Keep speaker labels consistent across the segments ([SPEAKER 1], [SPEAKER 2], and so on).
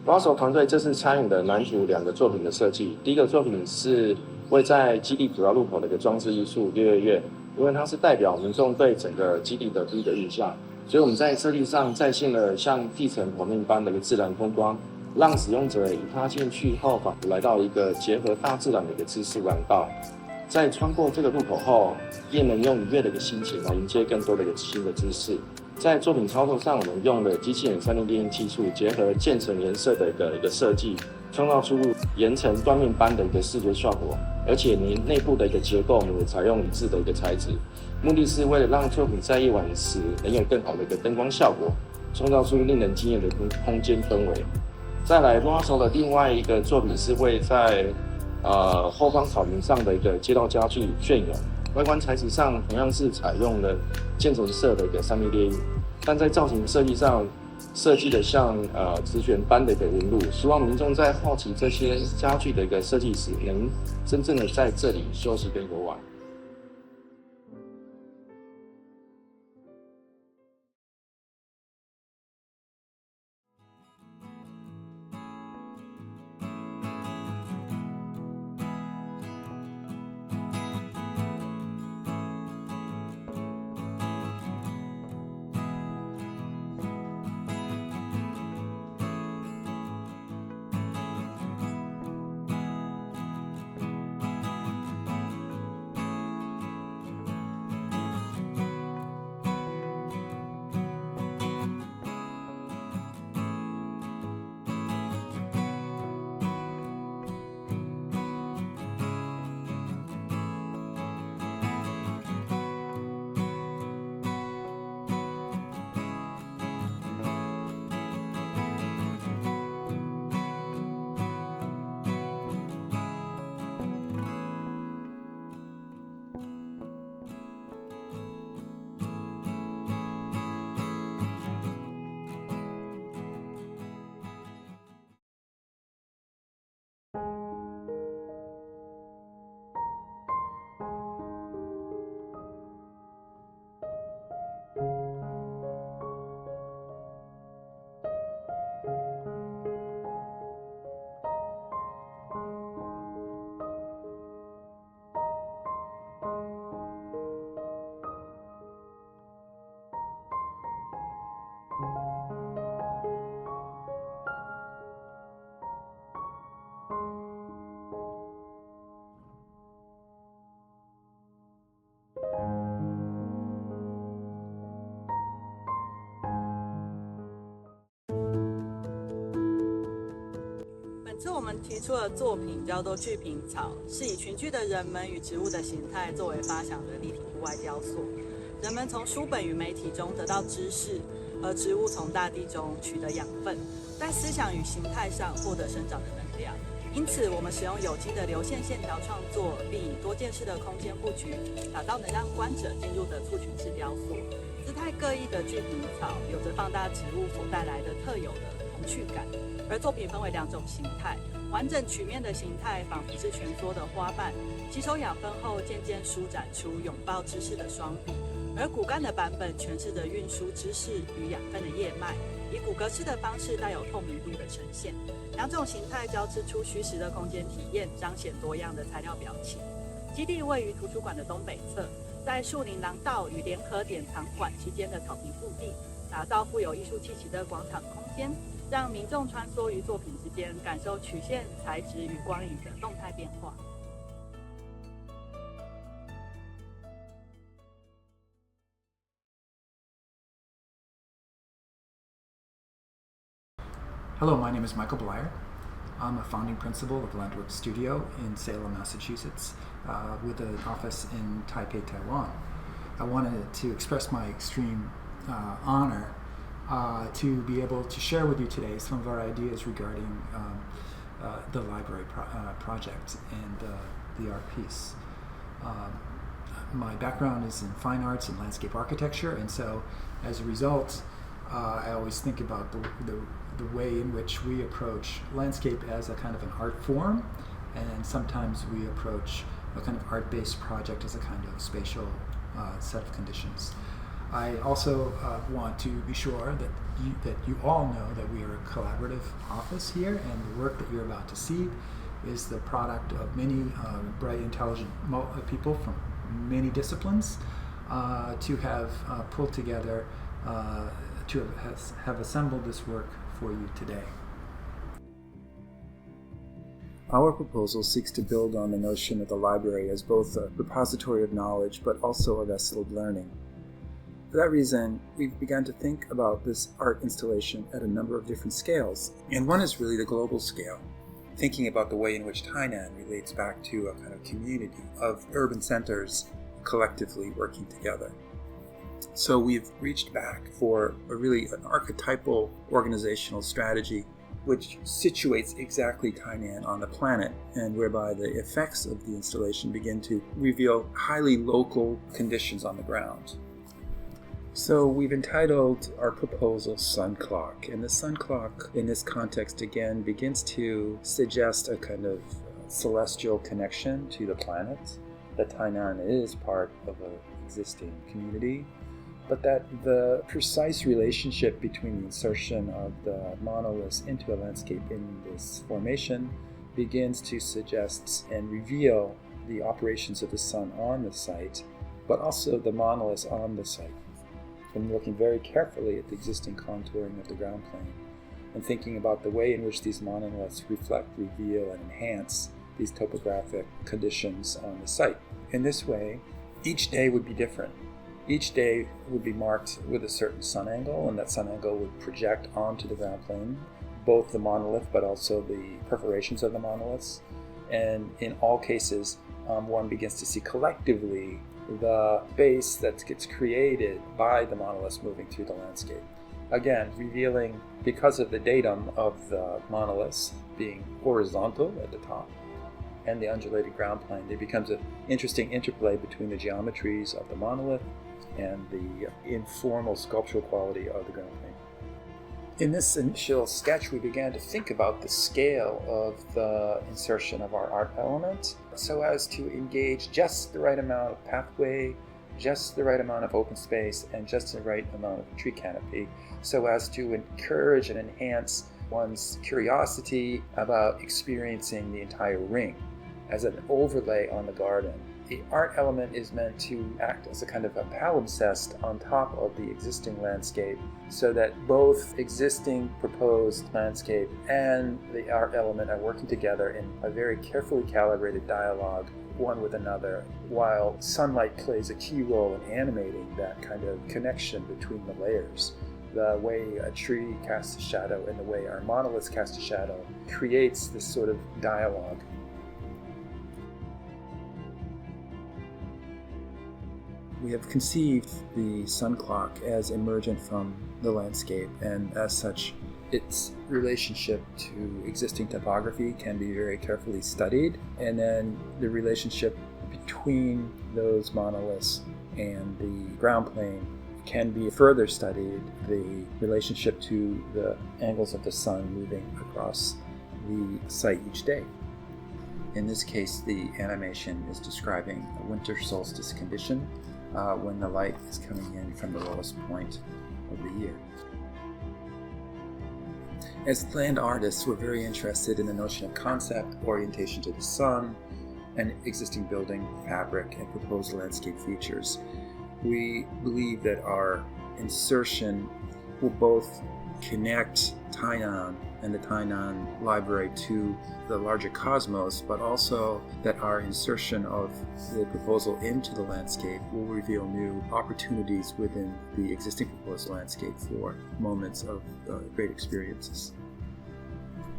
[SPEAKER 1] 挖手团队这次参与了男主2个作品的设计。第一个作品是位在基地主要入口的一个装置艺术月月月，因为它是代表民众对整个基地的第一个印象，所以我们在设计上再现了像地层剖面般的一个自然风光，让使用者一踏进去后，仿佛来到一个结合大自然的一个知识廊道。在穿过这个入口后，也能用愉悦的一个心情来迎接更多的一个新的知识。在作品操作上，我们用了机器人3D 列印技术，结合渐层颜色的一个设计，创造出岩层断面般的一个视觉效果。而且内部的一个结构，我们也采用一致的一个材质，目的是为了让作品在夜晚时能有更好的一个灯光效果，创造出令人惊艳的空间氛围。再来，挖手的另外一个作品是位在后方草坪上的一个街道家具隽永。外观材质上同样是采用了渐层色的一个3D 列印，但在造型设计上设计的像直卷般的一个纹路，希望民众在好奇这些家具的一个设计时，能真正的在这里休息跟游玩。
[SPEAKER 2] 本次我们提出的作品叫做巨品草，是以群居的人们与植物的形态作为发想的立体户外雕塑。人们从书本与媒体中得到知识，而植物从大地中取得养分，在思想与形态上获得生长的能量。因此，我们使用有机的流线线条创作，并以多件式的空间布局，打造能让观者进入的簇群式雕塑。姿态各异的巨品草，有着放大植物所带来的特有的童趣感。而作品分为2种形态，完整曲面的形态仿佛是蜷缩的花瓣，吸收养分后渐渐舒展出拥抱知识的双臂；而骨干的版本诠释着运输知识与养分的叶脉，以骨骼式的方式带有透明度的呈现。2种形态交织出虚实的空间体验，彰显多样的材料表情。基地位于图书馆的东北侧，在树林廊道与联合典藏馆期间的草坪腹地，打造富有艺术气息的广场空间，让民众穿梭于作品之间，感受曲线、材质与光影的动态变化。
[SPEAKER 3] Hello, my name is Michael Blyer. I'm a founding principal of Landwork Studio in Salem, Massachusetts, with an office in Taipei, Taiwan. I wanted to express my extreme honor to be able to share with you today some of our ideas regarding the library project and the art piece. My background is in fine arts and landscape architecture, and so as a result, I always think about the way in which we approach landscape as a kind of an art form, and sometimes we approach a kind of art-based project as a kind of spatial set of conditions. I also want to be sure that you all know that we are a collaborative office here, and the work that you're about to see is the product of many bright, intelligent people from many disciplines to have pulled together, to have assembled this work for you today. Our proposal seeks to build on the notion of the library as both a repository of knowledge but also a vessel of learning. For that reason, we've begun to think about this art installation at a number of different scales. And one is really the global scale, thinking about the way in which Tainan relates back to a kind of community of urban centers collectively working together. So we've reached back for an archetypal organizational strategy which situates exactly Tainan on the planet, and whereby the effects of the installation begin to reveal highly local conditions on the ground. So we've entitled our proposal Sun Clock, and the Sun Clock in this context again begins to suggest a kind of celestial connection to the planet, that Tainan is part of an existing community, but that the precise relationship between the insertion of the monoliths into a landscape in this formation begins to suggest and reveal the operations of the sun on the site, but also the monoliths on the site. And looking very carefully at the existing contouring of the ground plane, and thinking about the way in which these monoliths reflect, reveal, and enhance these topographic conditions on the site. In this way, each day would be different. Each day would be marked with a certain sun angle, and that sun angle would project onto the ground plane, both the monolith but also the perforations of the monoliths. And in all cases, one begins to see collectively the space that gets created by the monoliths moving through the landscape. Again, revealing, because of the datum of the monoliths being horizontal at the top and the undulated ground plane, there becomes an interesting interplay between the geometries of the monolith and the informal sculptural quality of the ground plane. In this initial sketch, we began to think about the scale of the insertion of our art element so as to engage just the right amount of pathway, just the right amount of open space, and just the right amount of tree canopy, so as to encourage and enhance one's curiosity about experiencing the entire ring as an overlay on the garden. The art element is meant to act as a kind of a palimpsest on top of the existing landscape, so that both existing proposed landscape and the art element are working together in a very carefully calibrated dialogue one with another, while sunlight plays a key role in animating that kind of connection between the layers. The way a tree casts a shadow and the way our monoliths cast a shadow creates this sort of dialogue. We have conceived the sun clock as emergent from the landscape, and as such, its relationship to existing topography can be very carefully studied, and then the relationship between those monoliths and the ground plane can be further studied, the relationship to the angles of the sun moving across the site each day. In this case, the animation is describing a winter solstice condition, when the light is coming in from the lowest point of the year. As land artists, we're very interested in the notion of concept, orientation to the sun, and existing building fabric and proposed landscape features. We believe that our insertion will both connect Tainan and the Tainan Library to the larger cosmos, but also that our insertion of the proposal into the landscape will reveal new opportunities within the existing proposed landscape for moments of great experiences.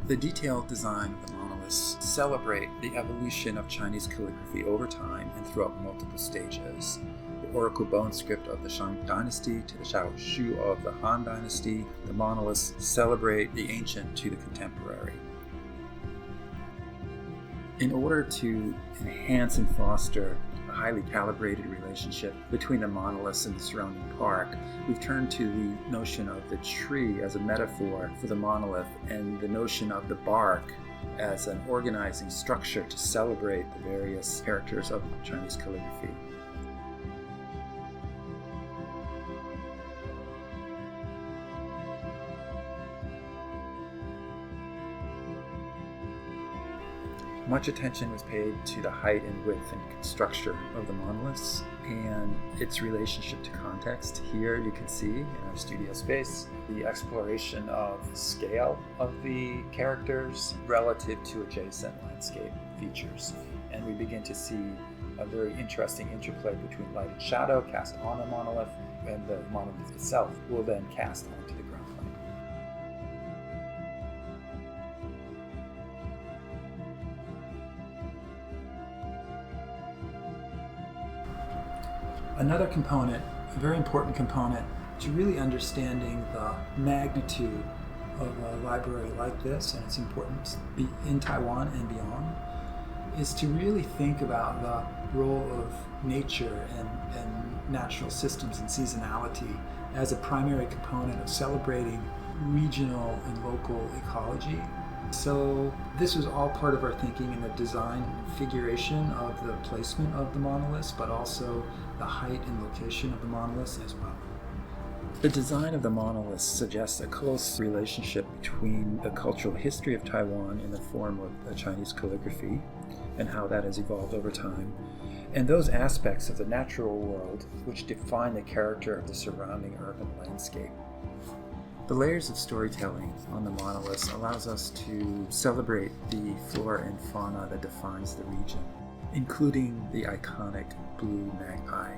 [SPEAKER 3] The detailed design of the monoliths celebrate the evolution of Chinese calligraphy over time and throughout multiple stages. The oracle bone script of the Shang Dynasty to the Xiaoshu of the Han Dynasty, the monoliths celebrate the ancient to the contemporary. In order to enhance and foster a highly calibrated relationship between the monoliths and the surrounding park, we've turned to the notion of the tree as a metaphor for the monolith, and the notion of the bark as an organizing structure to celebrate the various characters of Chinese calligraphy. Much attention was paid to the height and width and structure of the monoliths and its relationship to context. Here you can see in our studio space the exploration of the scale of the characters relative to adjacent landscape features. And we begin to see a very interesting interplay between light and shadow cast on the monolith, and the monolith itself will then cast onto the ground plane. Another component, a very important component to really understanding the magnitude of a library like this and its importance in Taiwan and beyond, is to really think about the role of nature and natural systems and seasonality as a primary component of celebrating regional and local ecology. So this was all part of our thinking in the design configuration of the placement of the monoliths, but also the height and location of the monoliths as well. The design of the monoliths suggests a close relationship between the cultural history of Taiwan in the form of the Chinese calligraphy and how that has evolved over time, and those aspects of the natural world which define the character of the surrounding urban landscape. The layers of storytelling on the monoliths allows us to celebrate the flora and fauna that defines the region, including the iconic blue magpie.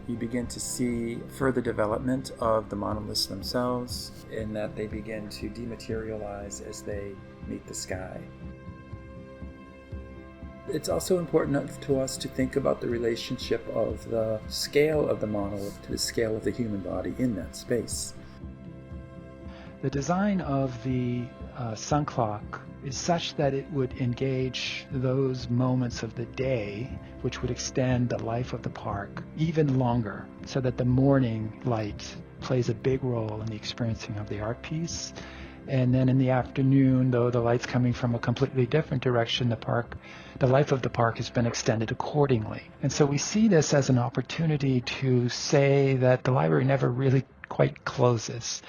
[SPEAKER 3] You begin to see further development of the monoliths themselves in that they begin to dematerialize as they meet the sky. It's also important to us to think about the relationship of the scale of the monolith to the scale of the human body in that space.
[SPEAKER 4] The design of the sun clock is such that it would engage those moments of the day which would extend the life of the park even longer, so that the morning light plays a big role in the experiencing of the art piece. And then in the afternoon, though the light's coming from a completely different direction, the life of the park has been extended accordingly. And so we see this as an opportunity to say that the library never really quite closes.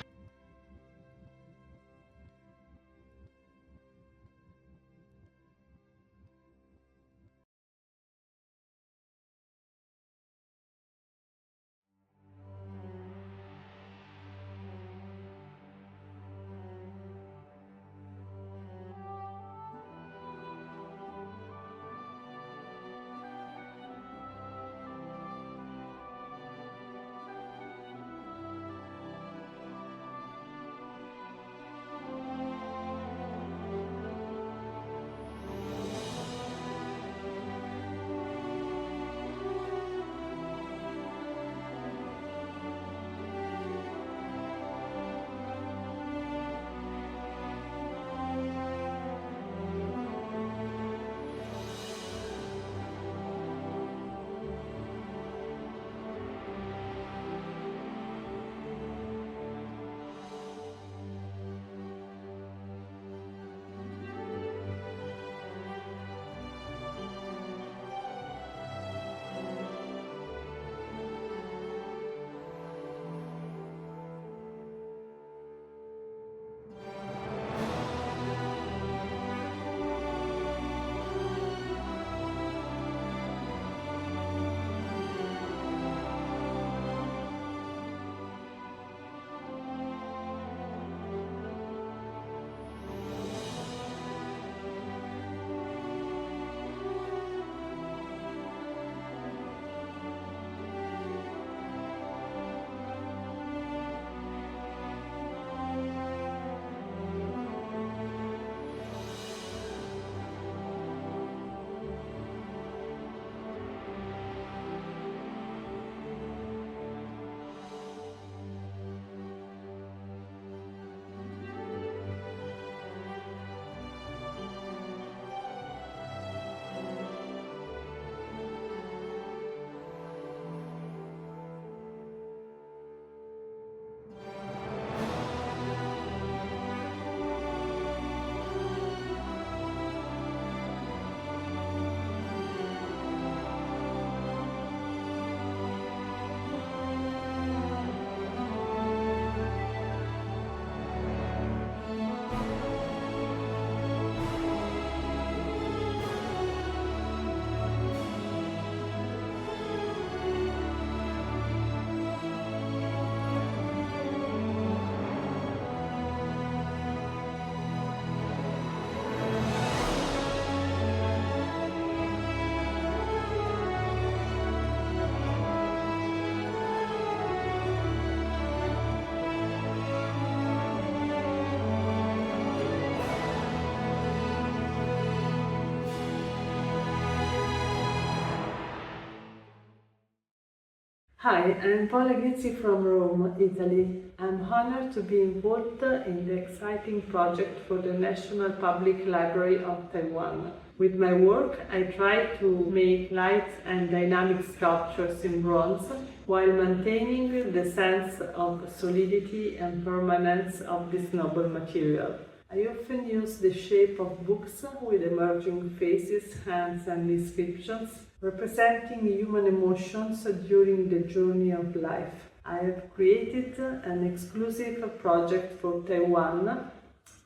[SPEAKER 5] Hi, I'm Paola Grizzi from Rome, Italy. I'm honored to be involved in the exciting project for the National Public Library of Taiwan. With my work, I try to make light and dynamic sculptures in bronze while maintaining the sense of solidity and permanence of this noble material. I often use the shape of books with emerging faces, hands, and inscriptions, representing human emotions during the journey of life. I have created an exclusive project for Taiwan,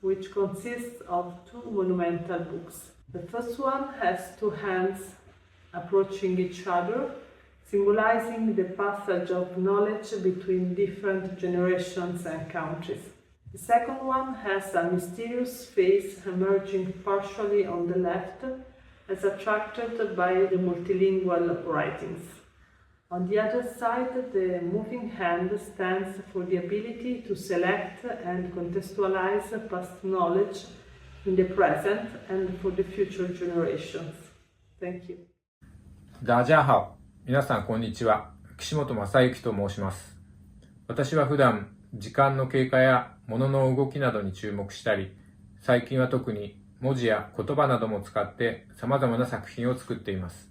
[SPEAKER 5] which consists of 2 monumental books. The first one has 2 hands approaching each other, symbolizing the passage of knowledge between different generations and countries. The second one has a mysterious face emerging partially on the left, as attracted by the multilingual writings. On the other side, the moving hand stands for the ability to select and contextualize past knowledge in the present and for the future generations. Thank you.
[SPEAKER 6] ダジャーハオ。皆さんこんにちは。岸本正幸と申します。私は普段、時間の経過や物の動きなどに注目したり、最近は特に文字や言葉なども使って様々な作品を作っています。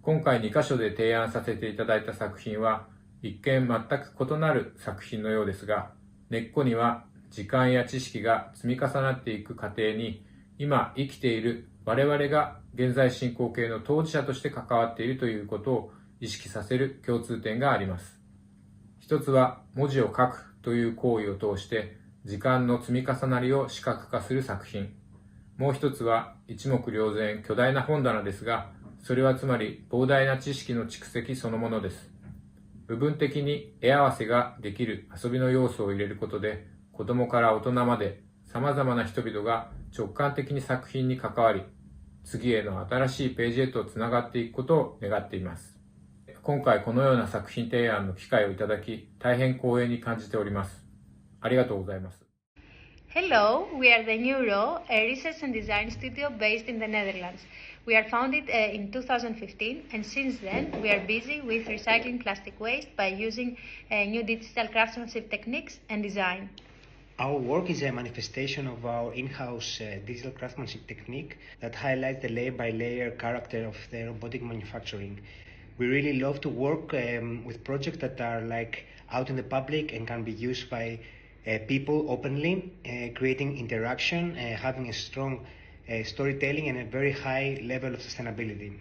[SPEAKER 6] 今回2カ所で提案させていただいた作品は、一見全く異なる作品のようですが、根っこには時間や知識が積み重なっていく過程に、今生きている我々が現在進行形の当事者として関わっているということを意識させる共通点があります。一つは文字を書くという行為を通して時間の積み重なりを視覚化する作品。もう一つは一目瞭然巨大な本棚ですが、それはつまり膨大な知識の蓄積そのものです。部分的に絵合わせができる遊びの要素を入れることで、子供から大人まで様々な人々が直感的に作品に関わり、次への新しいページへとつながっていくことを願っています。今回このような作品提案の機会をいただき、大変光栄に感じております。ありがとうございます。
[SPEAKER 7] Hello, we are the Neuro, a research and design studio based in the Netherlands. We are founded in 2015, and since then we are busy with recycling plastic waste by using new digital craftsmanship techniques and design.
[SPEAKER 8] Our work is a manifestation of our in-house digital craftsmanship technique that highlights the layer-by-layer character of the robotic manufacturing. We really love to work with projects that are like out in the public and can be used by people openly, creating interaction, having a strong storytelling and a very high level of sustainability.